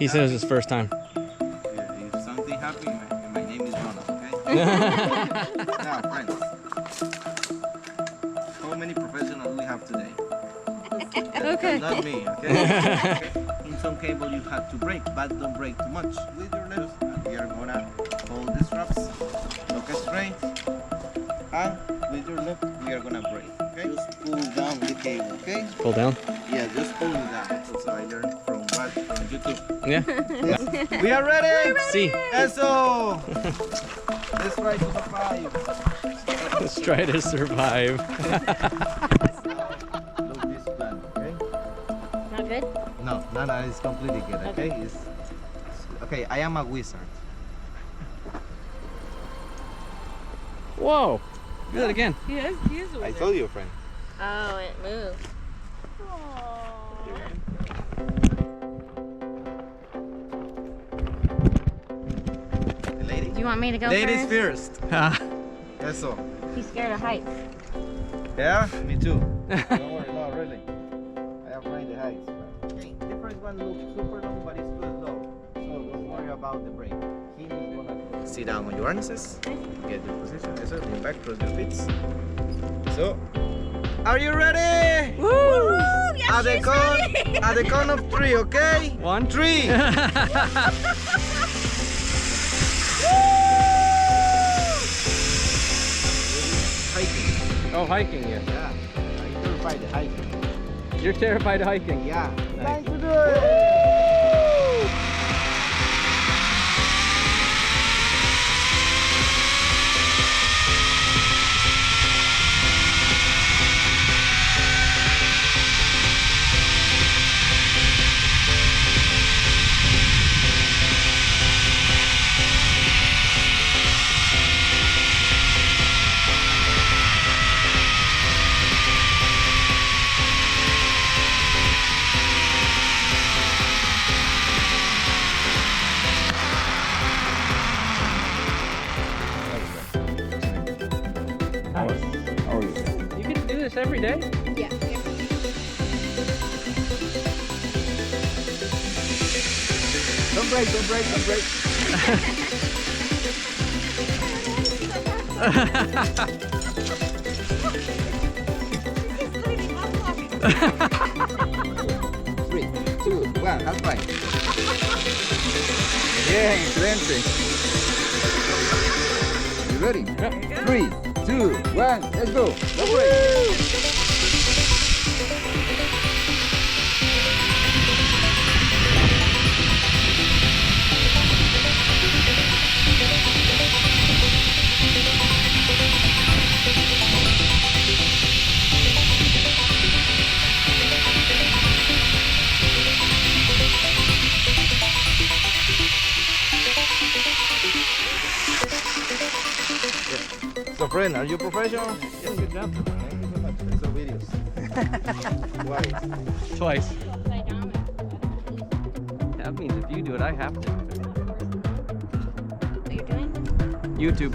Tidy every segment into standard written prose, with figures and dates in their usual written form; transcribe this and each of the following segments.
He said it was his first time. If something happened, my name is Ronald, okay? Now, friends. How many professionals do we have today? Okay. Not me, okay? In some cable you have to brake, but don't brake too much. With your left, we are gonna hold the straps, look straight, and with your left, we are gonna brake, okay? Just pull down the cable, okay? Pull down. Yeah, just pull it down. So I learned from YouTube. Yeah. Yes. We are ready? See. Eso! Let's try to survive. Let's try to survive. Look this plan, okay? Not good? No, it's completely good, okay? Okay, I am a wizard. Whoa. Do that again. He is a I told you, friend. Oh, it moved. The lady. Do you want me to go Ladies first? first. Eso. He's scared of heights. Yeah, me too. Don't worry, no, really. I am afraid the heights. Okay, the first one looks super long, but it's too slow. So don't worry about the brake. He is gonna sit down on your harnesses, get your position. Eso, lean back, cross your feet. So, are you ready? Woo! Yes, At the count of 3, okay? 1, 3. Hiking. Oh, hiking, yeah. Yeah. I'm terrified of hiking. You're terrified of hiking. Yeah. Nice. Time to do it. How are you? You can do this every day? Yeah. Don't break, don't break, don't break. 3, 2, 1, half five. Bien, excelente. You ready? Yeah. 3, 2, 1, let's go. Don't break. So friend, are you professional? Yeah, good job. Thank you so much. I saw videos. Why? Twice. Upside down. That means if you do it, I have to. What you're doing? YouTube.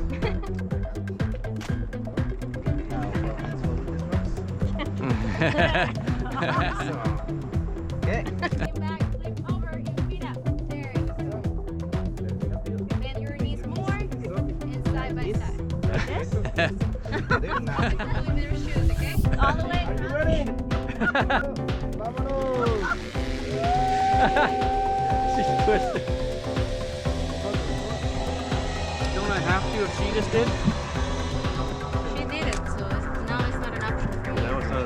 Okay. Get back, flip over, your feet up. There you go. Bend your knees more, and side by side. Like this? Put your shoes, okay? All the way. Are you ready? Vámonos. She's twisted. Don't I have to if she just did? She did it, so now it's not an option for you. That was so...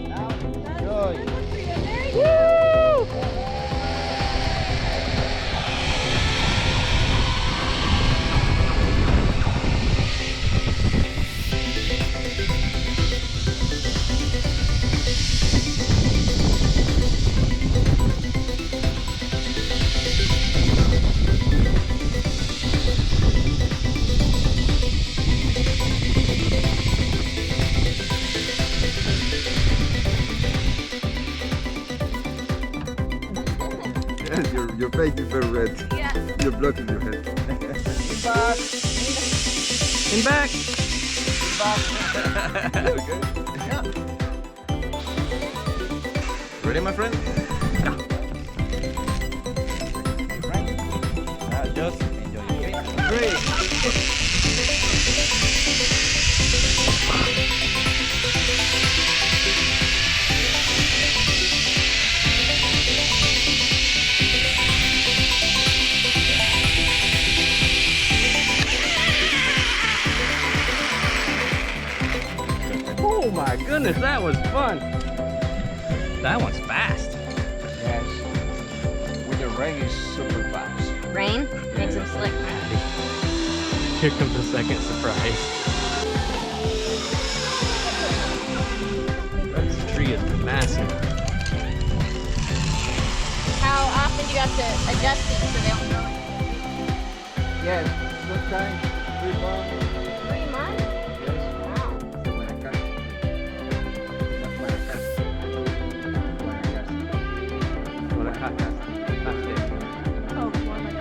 Now, enjoy. Your face is very red. Yeah. You're blocking your head. Back. In back. Back. Okay. Ready, my friend? Yeah. Right. Just enjoy your trip. 3. Oh my goodness, that was fun. That one's fast. Yes. With the rain is super fast. Rain makes him slick. Here comes the second surprise. This tree is massive. How often do you have to adjust it so they don't grow? Yes. Sometimes 3 months. 3 months? Yes. Wow. Oh, more like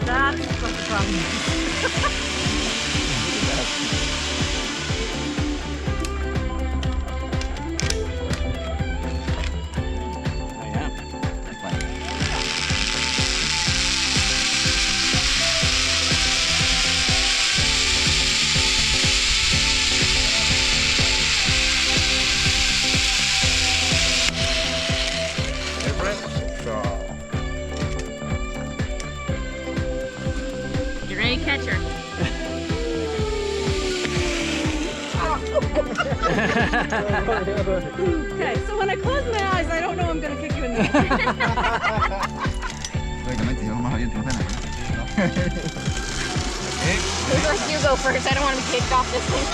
that's what's the problem. I am. You ready, catcher? Okay, so when I close my eyes, I don't know I'm gonna kick you in the First, you go first. I don't want to be kicked off this thing.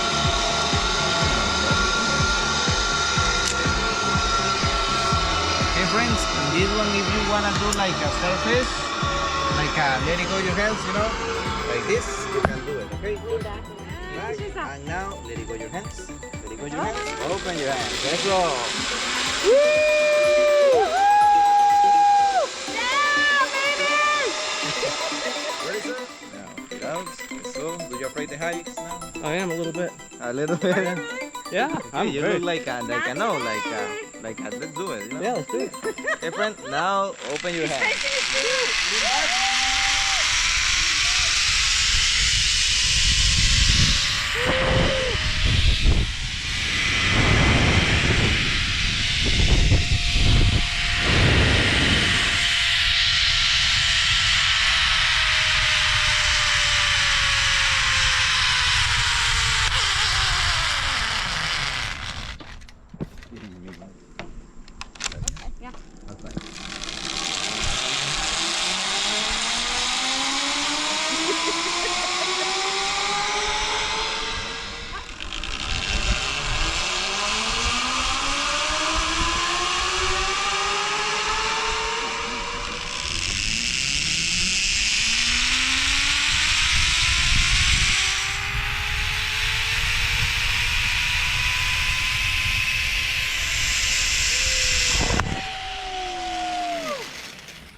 Okay, friends, in this one, if you wanna do like a surface, like letting go your hands, you know, like this, you can do it. Okay. Back, and now let it go your hands. Let it go your hands. Open your hands. Let's go. Ready, sir? Now, get out. So, do you afraid the heights now? I am a little bit. A little bit. Yeah, I'm you good. look like a no, like a, let's do it. You know? Yeah, let's do it. Hey, friend, now open your hands.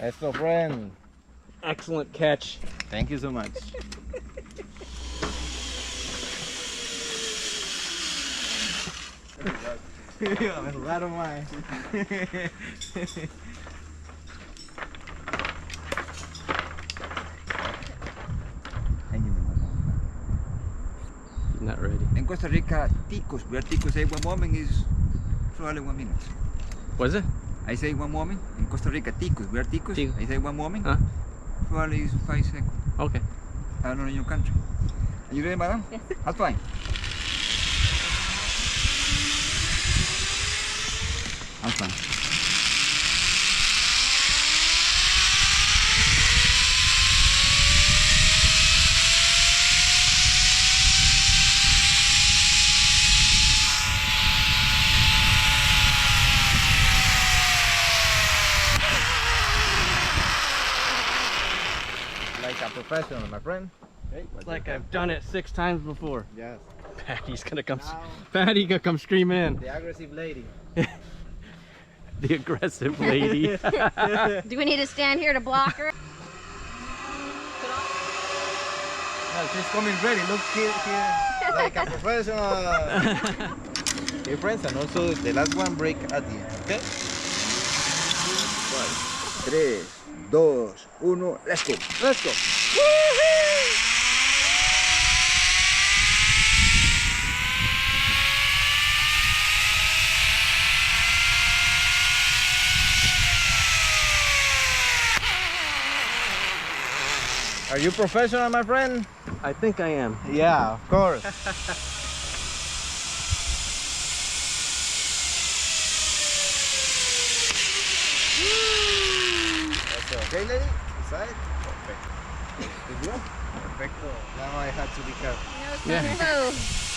That's so, friend. Excellent catch. Thank you so much. Me jugaron más. Not ready. In Costa Rica, ticos, where ticos say one moment is probably 1 minute. Was it? I say 1 moment. In Costa Rica, ticos, where ticos, Tico. I say 1 moment. Huh? Probably is 5 seconds. Okay. I don't know in your country. Are you ready, madam? Yes. That's fine. That's fine. Like a professional, my friend. Okay, Like I've done it 6 times before. Yes. Patty's gonna come. Now- Patty gonna come screaming in. The aggressive lady. The aggressive lady. Do we need to stand here to block her? No, she's coming ready. Look here. Like a professional. Okay, friends, and also the last one break at the end. Okay. 3, 2, 1, let's go. Let's go. Are you professional, my friend? I think I am. Yeah, of course. Okay, lady? Side? Perfect. Good. Perfecto. Now I have to be careful. No, Yeah. slow.